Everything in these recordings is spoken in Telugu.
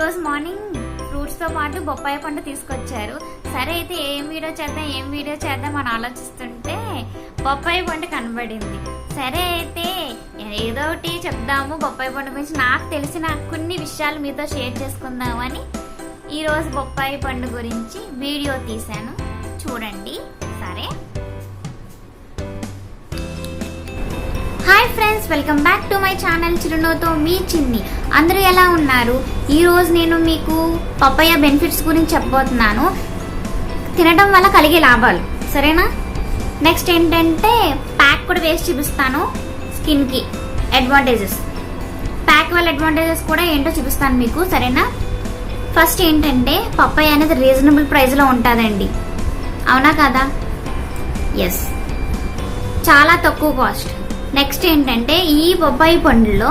రోజు మార్నింగ్ ఫ్రూట్స్ తో పాటు బొప్పాయి పండు తీసుకొచ్చారు. సరే అయితే ఏం వీడియో చేద్దాం అని ఆలోచిస్తుంటే బొప్పాయి పండు కనబడింది. సరే అయితే ఏదో ఒకటి చెప్దాము బొప్పాయి పండు గురించి, నాకు తెలిసిన కొన్ని విషయాలు మీతో షేర్ చేసుకుందామని ఈరోజు బొప్పాయి పండు గురించి వీడియో తీశాను, చూడండి. సరే, hi friends, welcome back to my channel చిరునవ్వుతో మీ చిన్ని. అందరూ ఎలా ఉన్నారు? ఈరోజు నేను మీకు పపాయ బెనిఫిట్స్ గురించి చెప్పబోతున్నాను, తినడం వల్ల కలిగే లాభాలు. సరేనా? నెక్స్ట్ ఏంటంటే ప్యాక్ కూడా వేసి చూపిస్తాను, స్కిన్కి అడ్వాంటేజెస్, ప్యాక్ వల్ల అడ్వాంటేజెస్ కూడా ఏంటో చూపిస్తాను మీకు. సరేనా? ఫస్ట్ ఏంటంటే పపాయ అనేది రీజనబుల్ ప్రైస్లో ఉంటుందండి, అవునా కదా? ఎస్, చాలా తక్కువ కాస్ట్. నెక్స్ట్ ఏంటంటే ఈ బొప్పాయి పండులో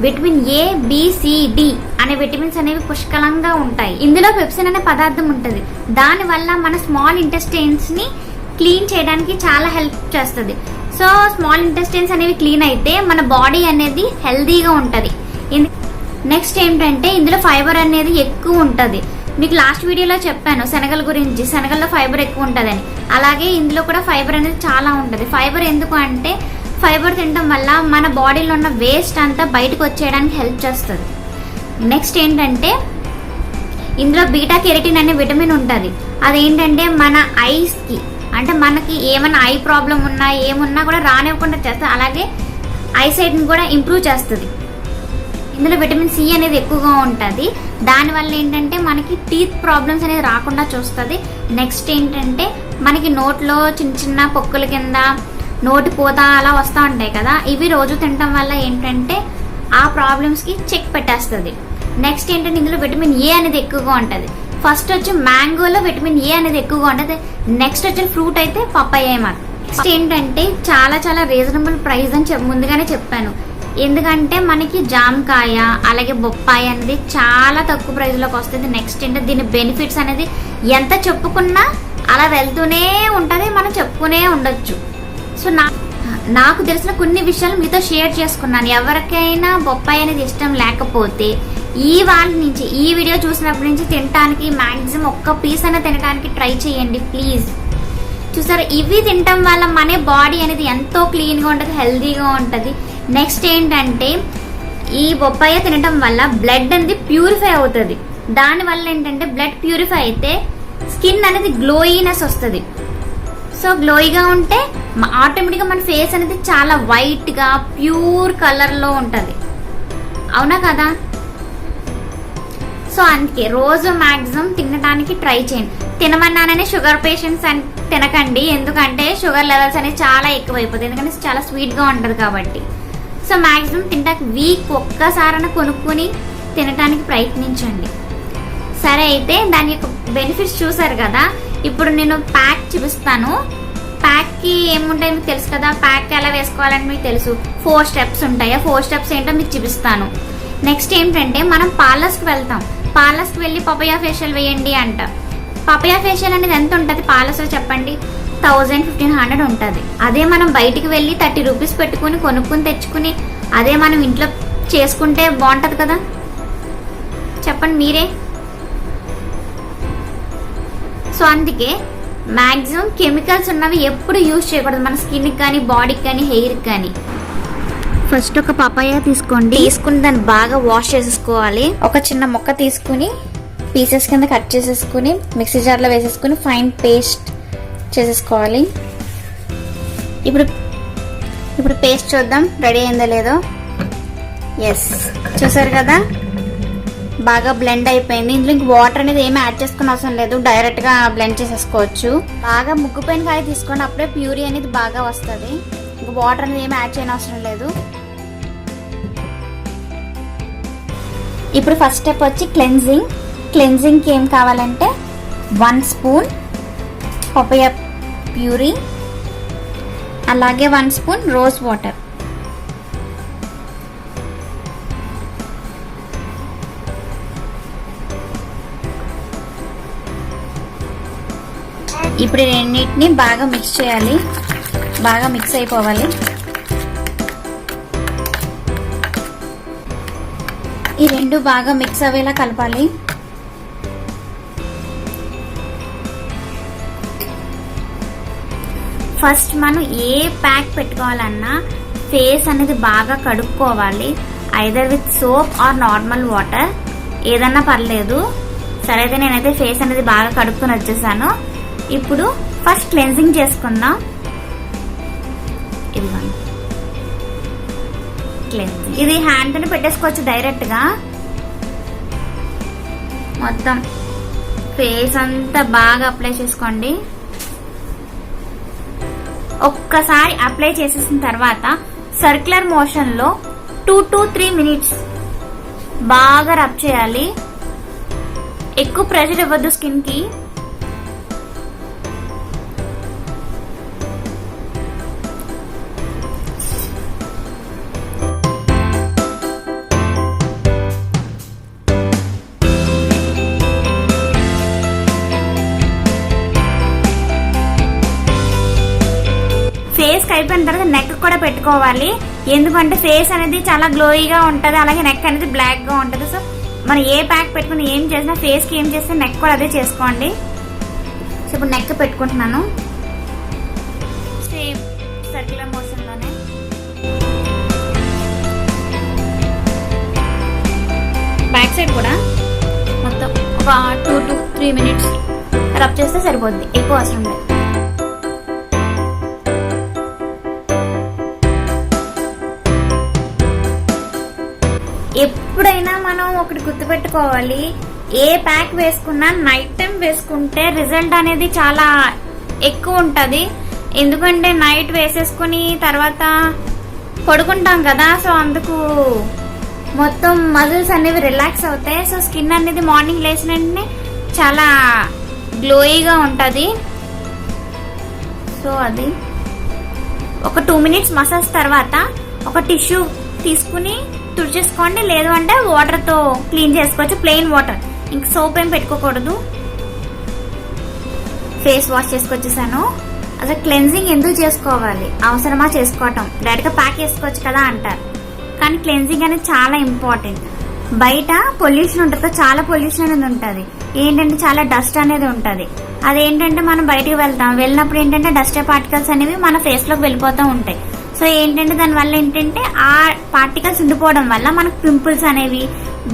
vitamin A, B, C, D అనే విటమిన్స్ అనేవి పుష్కలంగా ఉంటాయి. ఇందులో పెప్సిన్ అనే పదార్థం ఉంటుంది. దానివల్ల మన స్మాల్ ఇంటెస్టైన్స్ ని క్లీన్ చేయడానికి చాలా హెల్ప్ చేస్తుంది. సో స్మాల్ ఇంటెస్టైన్స్ అనేవి క్లీన్ అయితే మన బాడీ అనేది హెల్దీగా ఉంటుంది. నెక్స్ట్ ఏంటంటే ఇందులో ఫైబర్ అనేది ఎక్కువ ఉంటుంది. మీకు లాస్ట్ వీడియోలో చెప్పాను శనగల గురించి, శనగల్లో ఫైబర్ ఎక్కువ ఉంటుందని. అలాగే ఇందులో కూడా ఫైబర్ అనేది చాలా ఉంటుంది. ఫైబర్ ఎందుకు అంటే ఫైబర్ తినడం వల్ల మన బాడీలో ఉన్న వేస్ట్ అంతా బయటకు వచ్చేయడానికి హెల్ప్ చేస్తుంది. నెక్స్ట్ ఏంటంటే ఇందులో బీటా కెరటిన్ అనే విటమిన్ ఉంటుంది. అదేంటంటే మన ఐస్కి, అంటే మనకి ఏమైనా ఐ ప్రాబ్లం ఉన్నా ఏమున్నా కూడా రానివ్వకుండా చేస్తుంది. అలాగే ఐసైట్ని కూడా ఇంప్రూవ్ చేస్తుంది. ఇందులో విటమిన్ సి అనేది ఎక్కువగా ఉంటుంది. దానివల్ల ఏంటంటే మనకి టీత్ ప్రాబ్లమ్స్ అనేది రాకుండా చూస్తుంది. నెక్స్ట్ ఏంటంటే మనకి నోట్లో చిన్న చిన్న పొక్కుల కింద నోటి పూత అలా వస్తూ ఉంటాయి కదా, ఇవి రోజు తినడం వల్ల ఏంటంటే ఆ ప్రాబ్లమ్స్కి చెక్ పెట్టేస్తుంది. నెక్స్ట్ ఏంటంటే ఇందులో విటమిన్ ఏ అనేది ఎక్కువగా ఉంటుంది. ఫస్ట్ వచ్చి మ్యాంగోలో విటమిన్ ఏ అనేది ఎక్కువగా ఉంటుంది. నెక్స్ట్ వచ్చిన ఫ్రూట్ అయితే పపాయ. నెక్స్ట్ ఏంటంటే చాలా చాలా రీజనబుల్ ప్రైస్ అని ముందుగానే చెప్పాను. ఎందుకంటే మనకి జామకాయ అలాగే బొప్పాయి అనేది చాలా తక్కువ ప్రైస్లోకి వస్తుంది. నెక్స్ట్ ఏంటంటే దీని బెనిఫిట్స్ అనేది ఎంత చెప్పుకున్నా అలా వెళ్తూనే ఉంటుంది, మనం చెప్పుకునే ఉండొచ్చు. సో నాకు తెలిసిన కొన్ని విషయాలు మీతో షేర్ చేసుకున్నాను. ఎవరికైనా బొప్పాయి అనేది ఇష్టం లేకపోతే ఈ వాళ్ళ నుంచి, ఈ వీడియో చూసినప్పటి నుంచి తినడానికి మ్యాక్సిమం ఒక్క పీస్ అయినా తినడానికి ట్రై చేయండి ప్లీజ్. చూసారా, ఇవి తినటం వల్ల మన బాడీ అనేది ఎంతో క్లీన్గా ఉంటుంది, హెల్దీగా ఉంటుంది. నెక్స్ట్ ఏంటంటే ఈ బొప్పాయి తినటం వల్ల బ్లడ్ అనేది ప్యూరిఫై అవుతుంది. దానివల్ల ఏంటంటే బ్లడ్ ప్యూరిఫై అయితే స్కిన్ అనేది గ్లోయినెస్ వస్తుంది. సో గ్లోయిగా ఉంటే ఆటోమేటిక్గా మన ఫేస్ అనేది చాలా వైట్గా ప్యూర్ కలర్లో ఉంటుంది, అవునా కదా? సో అందుకే రోజు మ్యాక్సిమం తినడానికి ట్రై చేయండి. తినమన్నానని షుగర్ పేషెంట్స్ అని తినకండి, ఎందుకంటే షుగర్ లెవెల్స్ అనేది చాలా ఎక్కువైపోతుంది, ఎందుకంటే చాలా స్వీట్గా ఉంటుంది కాబట్టి. సో మ్యాక్సిమం తినడానికి వీక్ ఒక్కసారైనా కొనుక్కొని తినడానికి ప్రయత్నించండి. సరే, అయితే దాని యొక్క బెనిఫిట్స్ చూసారు కదా. ఇప్పుడు నేను ప్యాక్ చూపిస్తాను. ప్యాక్కి ఏముంటాయి మీకు తెలుసు కదా, ప్యాక్ ఎలా వేసుకోవాలని మీకు తెలుసు. 4 స్టెప్స్ ఉంటాయి. 4 స్టెప్స్ ఏంటో మీకు చూపిస్తాను. నెక్స్ట్ ఏంటంటే మనం పార్లర్స్కి వెళ్తాం. పార్లర్స్కి వెళ్ళి పపాయ ఫేషియల్ వేయండి అంట. పపాయ ఫేషియల్ అనేది ఎంత ఉంటుంది పార్లర్స్లో చెప్పండి? 1000-1500 ఉంటుంది. అదే మనం బయటికి వెళ్ళి 30 రూపీస్ పెట్టుకుని కొనుక్కుని తెచ్చుకుని అదే మనం ఇంట్లో చేసుకుంటే బాగుంటుంది కదా, చెప్పండి మీరే. సో అందుకే మ్యాక్సిమం కెమికల్స్ ఉన్నవి ఎప్పుడు యూజ్ చేయకూడదు మన స్కిన్కి కానీ, బాడీకి కానీ, హెయిర్కి కానీ. ఫస్ట్ ఒక పపాయ తీసుకుని దాన్ని బాగా వాష్ చేసేసుకోవాలి. ఒక చిన్న మొక్క తీసుకుని పీసెస్ కింద కట్ చేసేసుకుని మిక్సీ జార్లో వేసేసుకుని ఫైన్ పేస్ట్ చేసేసుకోవాలి. ఇప్పుడు పేస్ట్ చూద్దాం రెడీ అయిందో లేదో. ఎస్, చూసారు కదా, బాగా బ్లెండ్ అయిపోయింది. ఇందులో ఇంక వాటర్ అనేది ఏమి యాడ్ చేసుకునే అవసరం లేదు, డైరెక్ట్ గా బ్లెండ్ చేసేసుకోవచ్చు. బాగా ముగ్గుపోయిన కాయ తీసుకోండి, అప్పుడే ప్యూరీ అనేది బాగా వస్తుంది. ఇంక వాటర్ అనేది ఏమి యాడ్ చేయని అవసరం లేదు. ఇప్పుడు ఫస్ట్ స్టెప్ వచ్చి క్లెన్జింగ్కి ఏం కావాలంటే 1 స్పూన్ పపాయ ప్యూరీ, అలాగే 1 స్పూన్ రోజ్ వాటర్. ఇప్పుడు రెండింటిని బాగా మిక్స్ చేయాలి, బాగా మిక్స్ అయిపోవాలి. ఈ రెండు బాగా మిక్స్ అయ్యేలా కలపాలి. ఫస్ట్ మనం ఏ ప్యాక్ పెట్టుకోవాలన్నా ఫేస్ అనేది బాగా కడుక్కోవాలి. Either with soap are normal water, ఏదన్నా పర్లేదు. సరే అయితే నేనైతే ఫేస్ అనేది బాగా కడుక్కొని వచ్చేసాను. ఇప్పుడు ఫస్ట్ క్లెన్జింగ్ చేసుకుందాం. ఇదిగోండి క్లెన్జింగ్. ఇది హ్యాండ్ తోనే పెట్టేసుకోవచ్చు డైరెక్ట్ గా. మొత్తం ఫేస్ అంతా బాగా అప్లై చేసుకోండి. ఒక్కసారి అప్లై చేసేసిన తర్వాత సర్క్యులర్ మోషన్ లో 2 to 3 minutes బాగా రబ్ చేయాలి. ఎక్కువ ప్రెషర్ ఇవ్వద్దు స్కిన్ కి. ఫేస్ అయిపోయిన తర్వాత నెక్ కూడా పెట్టుకోవాలి. ఎందుకంటే ఫేస్ అనేది చాలా గ్లోయిగా ఉంటది, అలాగే నెక్ అనేది బ్లాక్ గా ఉంటది. సో మనం ఏ ప్యాక్ పెట్టుకుని ఏం చేసినా ఫేస్ కి ఏం చేస్తే నెక్ కూడా అదే చేసుకోండి. సో ఇప్పుడు నెక్ పెట్టుకుంటున్నాను సేమ్ సర్క్యులర్ మోషన్ లోనే. బ్యాక్ సైడ్ కూడా మొత్తం ఒక 2 to 3 minutes రబ్ చేస్తే సరిపోద్ది, ఎక్కువ అవసరం లేదు. ఎప్పుడైనా మనం ఒకటి గుర్తుపెట్టుకోవాలి, ఏ ప్యాక్ వేసుకున్నా నైట్ టైం వేసుకుంటే రిజల్ట్ అనేది చాలా ఎక్కువ ఉంటది. ఎందుకంటే నైట్ వేసేసుకుని తర్వాత పడుకుంటాం కదా, సో అందుకు మొత్తం మజిల్స్ అనేవి రిలాక్స్ అవుతాయి. సో స్కిన్ అనేది మార్నింగ్ లేచిన వెంటనే చాలా గ్లోయిగా ఉంటది. సో అది ఒక 2 minutes మసాజ్ తర్వాత ఒక టిష్యూ తీసుకుని తుడిచేసుకోండి. లేదు అంటే వాటర్ తో క్లీన్ చేసుకోవచ్చు, ప్లెయిన్ వాటర్. ఇంక సోప్ ఏం పెట్టుకోకూడదు. ఫేస్ వాష్ చేసుకొచ్చేసాను. అసలు క్లెన్జింగ్ ఎందుకు చేసుకోవాలి, అవసరమా చేసుకోవటం, డైరెక్ట్ గా ప్యాక్ చేసుకోవచ్చు కదా అంటారు. కానీ క్లెన్జింగ్ అనేది చాలా ఇంపార్టెంట్. బయట పొల్యూషన్ ఉంటుంది, చాలా పొల్యూషన్ అనేది ఉంటుంది. ఏంటంటే చాలా డస్ట్ అనేది ఉంటుంది. అదేంటంటే మనం బయటకు వెళ్ళినప్పుడు ఏంటంటే డస్ట్ పార్టికల్స్ అనేవి మన ఫేస్ లోకి వెళ్ళిపోతూ ఉంటాయి. సో ఏంటంటే దానివల్ల ఏంటంటే ఆ పార్టికల్స్ ఉండిపోవడం వల్ల మనకు పింపుల్స్ అనేవి,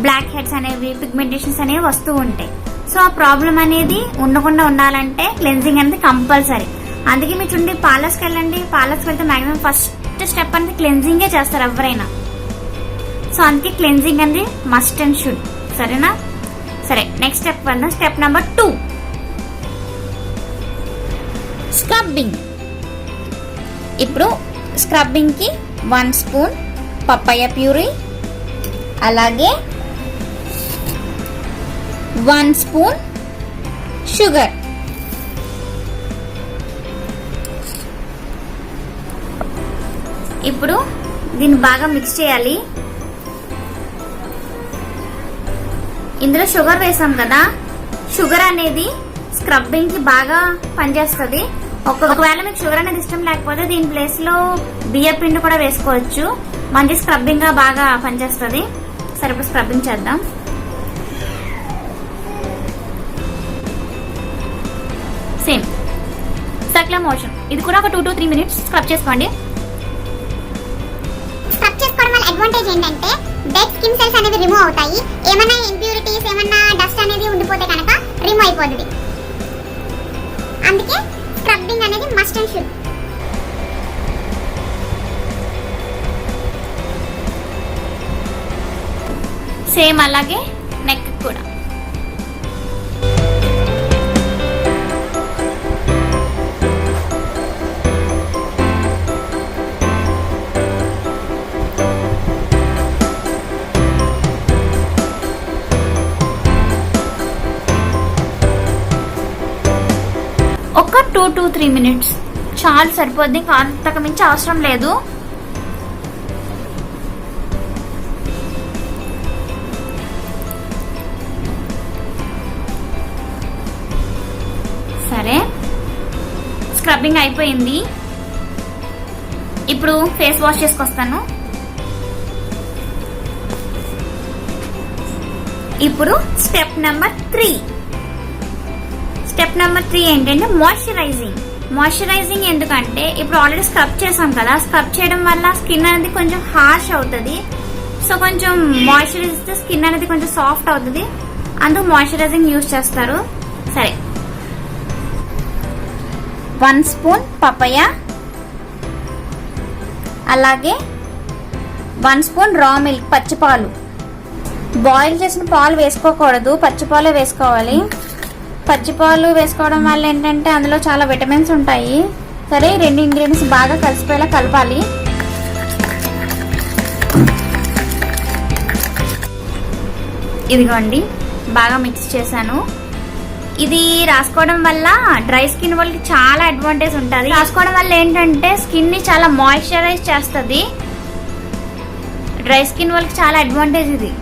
బ్లాక్ హెడ్స్ అనేవి, పిగ్మెంటేషన్స్ అనేవి వస్తూ ఉంటాయి. సో ఆ ప్రాబ్లం అనేది ఉండకుండా ఉండాలంటే క్లెన్జింగ్ అనేది కంపల్సరీ. అందుకే మీరు చూడండి, పార్లర్స్కి వెళ్ళండి, పార్లర్స్కి వెళ్తే మాక్సిమం ఫస్ట్ స్టెప్ అనేది క్లెన్జింగే చేస్తారు ఎవరైనా. సో అందుకే క్లెన్జింగ్ అనేది మస్ట్ అండ్ షుడ్. సరేనా? సరే, నెక్స్ట్ స్టెప్ వెళ్దాం. Step number 2, scrubbing. ఇప్పుడు స్క్రబ్బింగ్ కి 1 spoon పపాయ ప్యూరీ, అలాగే 1 spoon షుగర్. ఇప్పుడు దీన్ని బాగా మిక్స్ చేయాలి. ఇందులో షుగర్ వేసాం కదా, షుగర్ అనేది స్క్రబ్బింగ్ కి బాగా పనిచేస్తుంది. ఒకవేళ మీకు షుగర్ అనేది ఇష్టం లేకపోతే దీని ప్లేస్ లో బియ్య పిండి కూడా వేసుకోవచ్చు, మంచి స్క్రబ్బింగ్ గా బాగా పనిచేస్తుంది. సరే ఇప్పుడు స్క్రబ్బింగ్ చేద్దాం. Same circular motion. ఇది కూడా ఒక 2 to 3 minutes స్క్రబ్ చేసుకోండి. స్క్రబ్ చేసుకోవడం వల్ల అడ్వాంటేజ్ ఏంటంటే డెడ్ స్కిన్ సెల్స్ అనేవి రిమూవ్ అవుతాయి. ఏమైనా ఇంప్యూరిటీస్, ఏమైనా డస్ట్ అనేది ఉండిపోతే కనుక రిమూవ్ అయిపోతుంది. అందుకే స్క్రబ్బింగ్ అనేది మస్ట్ అండ్ షుడ్. సేమ్ అలాగే నెక్ కూడా. ఒక 2 to 3 minutes చాలా సరిపోద్ది, ఇంకా అంతకు మించి అవసరం లేదు. సరే, స్క్రబ్బింగ్ అయిపోయింది. ఇప్పుడు ఫేస్ వాష్ చేసుకొస్తాను. ఇప్పుడు స్టెప్ నెంబర్ 3 ఏంటంటే మాయిశ్చరైజింగ్. మాయిశ్చరైజింగ్ ఎందుకంటే ఇప్పుడు ఆల్రెడీ స్క్రబ్ చేసాం కదా, స్క్రబ్ చేయడం వల్ల స్కిన్ అనేది కొంచెం హార్ష్ అవుతుంది. సో కొంచెం మాయిశ్చరైజ్ ఇస్తే స్కిన్ అనేది కొంచెం సాఫ్ట్ అవుతుంది, అందుకు మాయిశ్చరైజింగ్ యూజ్ చేస్తారు. సరే, 1 స్పూన్ పపాయ, అలాగే 1 స్పూన్ రా మిల్క్ పచ్చిపాలు. బాయిల్ చేసిన పాలు వేసుకోకూడదు, పచ్చిపాలే వేసుకోవాలి. పచ్చిపాలు వేసుకోవడం వల్ల ఏంటంటే అందులో చాలా విటమిన్స్ ఉంటాయి. సరే, 2 ఇంగ్రీడియంట్స్ బాగా కలిసిపోయేలా కలపాలి. ఇదిగోండి, బాగా మిక్స్ చేశాను. ఇది రాసుకోవడం వల్ల డ్రై స్కిన్ వాళ్ళకి చాలా అడ్వాంటేజ్ ఉంటుంది. రాసుకోవడం వల్ల ఏంటంటే స్కిన్ ని చాలా మాయిశ్చరైజ్ చేస్తుంది. డ్రై స్కిన్ వాళ్ళకి చాలా అడ్వాంటేజ్ ఇది.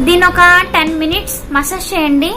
దీన్ని ఒక 10 మినిట్స్ మసాజ్ చేయండి.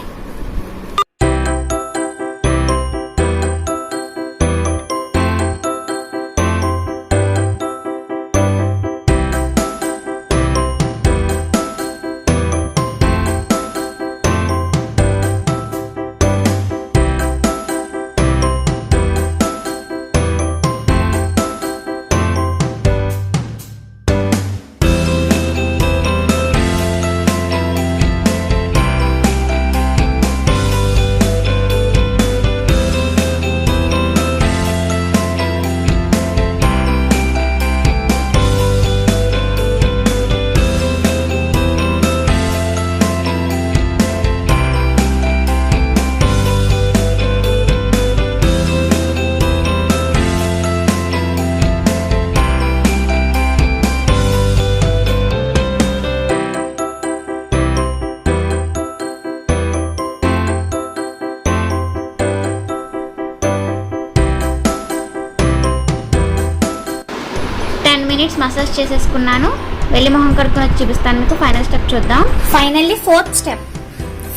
మినిట్స్ మసాజ్ చేసేసుకున్నాను. వెళ్ళి మొహం కడుక్కుని వచ్చి చూపిస్తాను మీకు. ఫైనల్ స్టెప్ చూద్దాం. Finally 4th step,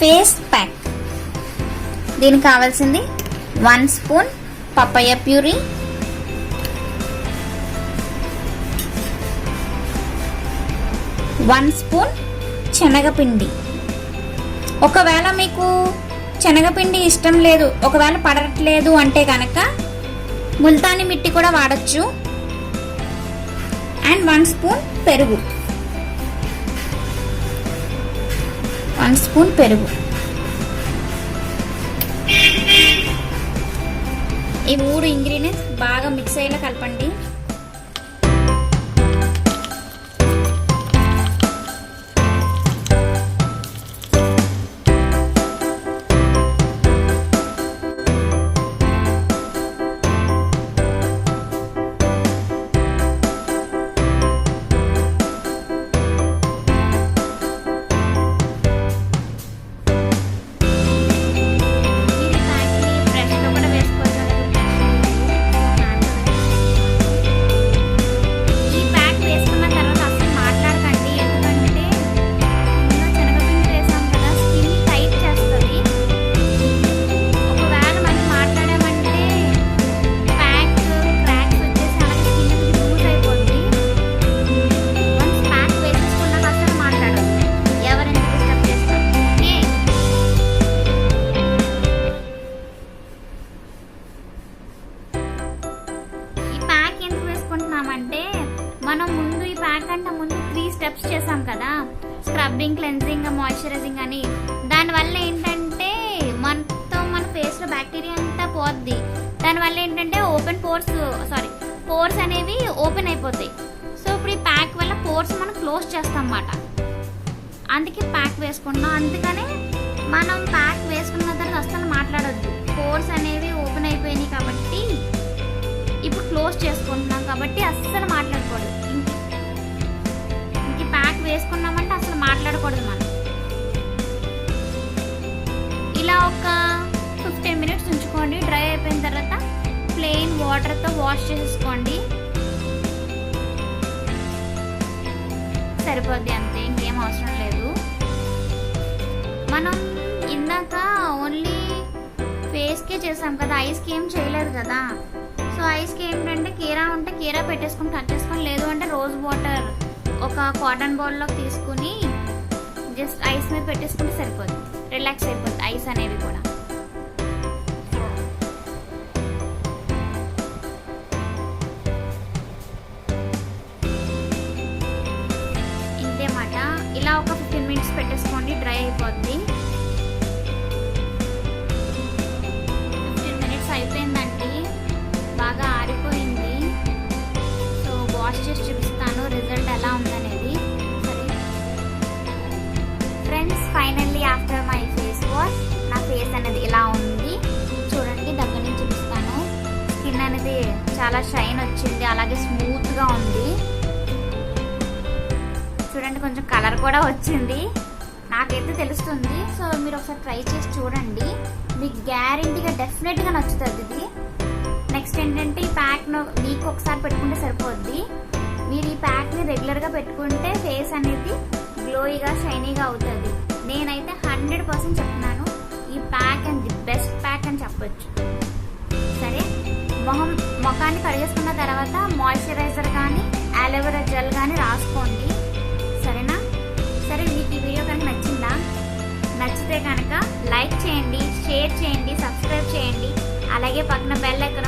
face pack. దీనికి కావాల్సింది 1 స్పూన్ పపాయ ప్యూరీ, 1 స్పూన్ శనగపిండి. ఒకవేళ మీకు శనగపిండి ఇష్టం లేదు, ఒకవేళ పడట్లేదు అంటే కనుక ముల్తాని మిట్టి కూడా వాడచ్చు. అండ్ 1 స్పూన్ పెరుగు, 1 స్పూన్ పెరుగు. ఈ 3 ఇంగ్రీడియంట్స్ బాగా మిక్స్ అయ్యేలా కలపండి. మనం ముందు ఈ ప్యాక్ కంటే ముందు 3 స్టెప్స్ చేసాం కదా, స్క్రబ్బింగ్, క్లెన్జింగ్, మాయిశ్చరైజింగ్ అని. దానివల్ల ఏంటంటే మొత్తం మన ఫేస్ లో బ్యాక్టీరియా అంతా పోద్ది. దానివల్ల ఏంటంటే పోర్స్ అనేవి ఓపెన్ అయిపోతాయి. సో ఇప్పుడు ఈ ప్యాక్ వల్ల పోర్స్ మనం క్లోజ్ చేస్తాం అన్నమాట. అందుకే ప్యాక్ వేసుకుంటున్నాం. అందుకనే మనం ప్యాక్ వేసుకున్న తర్వాత అస్సలు మాట్లాడొద్దు. పోర్స్ అనేవి ఓపెన్ అయిపోయినాయి కాబట్టి ఇప్పుడు క్లోజ్ చేసుకుంటున్నాం కాబట్టి అస్సలు మాట్లాడకూడదు. ఇంక ప్యాక్ వేసుకున్నామంటే అసలు మాట్లాడకూడదు మనం. ఇలా ఒక 15 మినిట్స్ ఉంచుకోండి. డ్రై అయిపోయిన తర్వాత ప్లెయిన్ వాటర్తో వాష్ చేసేసుకోండి, సరిపోద్ది. అంతే, ఇంకేం అవసరం లేదు. మనం ఇందాక ఓన్లీ ఫేస్కే చేసాం కదా, ఐస్కి ఏం చేయలేదు కదా. సో ఐస్కి ఏంటంటే కీరా ఉంటే కీరా పెట్టేసుకొని కట్ చేసుకొని, లేదు అంటే రోజ్ వాటర్ ఒక కాటన్ బౌల్లోకి తీసుకుని జస్ట్ ఐస్ మీద పెట్టేసుకుంటే సరిపోతుంది, రిలాక్స్ అయిపోతుంది ఐస్ అనేవి కూడా. ఇంతేమాట, ఇలా ఒక 15 మినిట్స్ పెట్టేసుకోండి, డ్రై అయిపోద్ది. 15 మినిట్స్ అయిపోయిందండి, బాగా ఆరిపోయింది. సో వాష్ చేసి చూపిస్తాను రిజల్ట్ ఎలా ఉందనేది. సరే friends, finally after my face wash నా ఫేస్ అనేది ఇలా ఉంది. చూడండి, దగ్గర నుంచి చూపిస్తాను. స్కిన్ అనేది చాలా షైన్ వచ్చింది, అలాగే స్మూత్గా ఉంది. చూడండి, కొంచెం కలర్ కూడా వచ్చింది, నాకైతే తెలుస్తుంది. సో మీరు ఒకసారి ట్రై చేసి చూడండి, మీకు గ్యారెంటీగా డెఫినెట్గా నచ్చుతుంది ఇది. నెక్స్ట్ ఏంటంటే, ఈ ప్యాక్ను వీక్ ఒకసారి పెట్టుకుంటే సరిపోద్ది. మీరు ఈ ప్యాక్ని రెగ్యులర్గా పెట్టుకుంటే ఫేస్ అనేది గ్లోయిగా షైనీగా అవుతుంది. నేనైతే 100% చెప్తున్నాను, ఈ pack and the best pack అని చెప్పొచ్చు. సరే, ముఖాన్ని కడిగేసుకున్న తర్వాత మాయిశ్చరైజర్ కానీ అలోవెరా జెల్ కానీ రాసుకోండి, సరేనా? సరే, మీకు ఈ వీడియో కనుక నచ్చిందా? నచ్చితే కనుక లైక్ చేయండి, షేర్ చేయండి, సబ్స్క్రైబ్ చేయండి, అలాగే పక్కన బెల్ ఐకాన్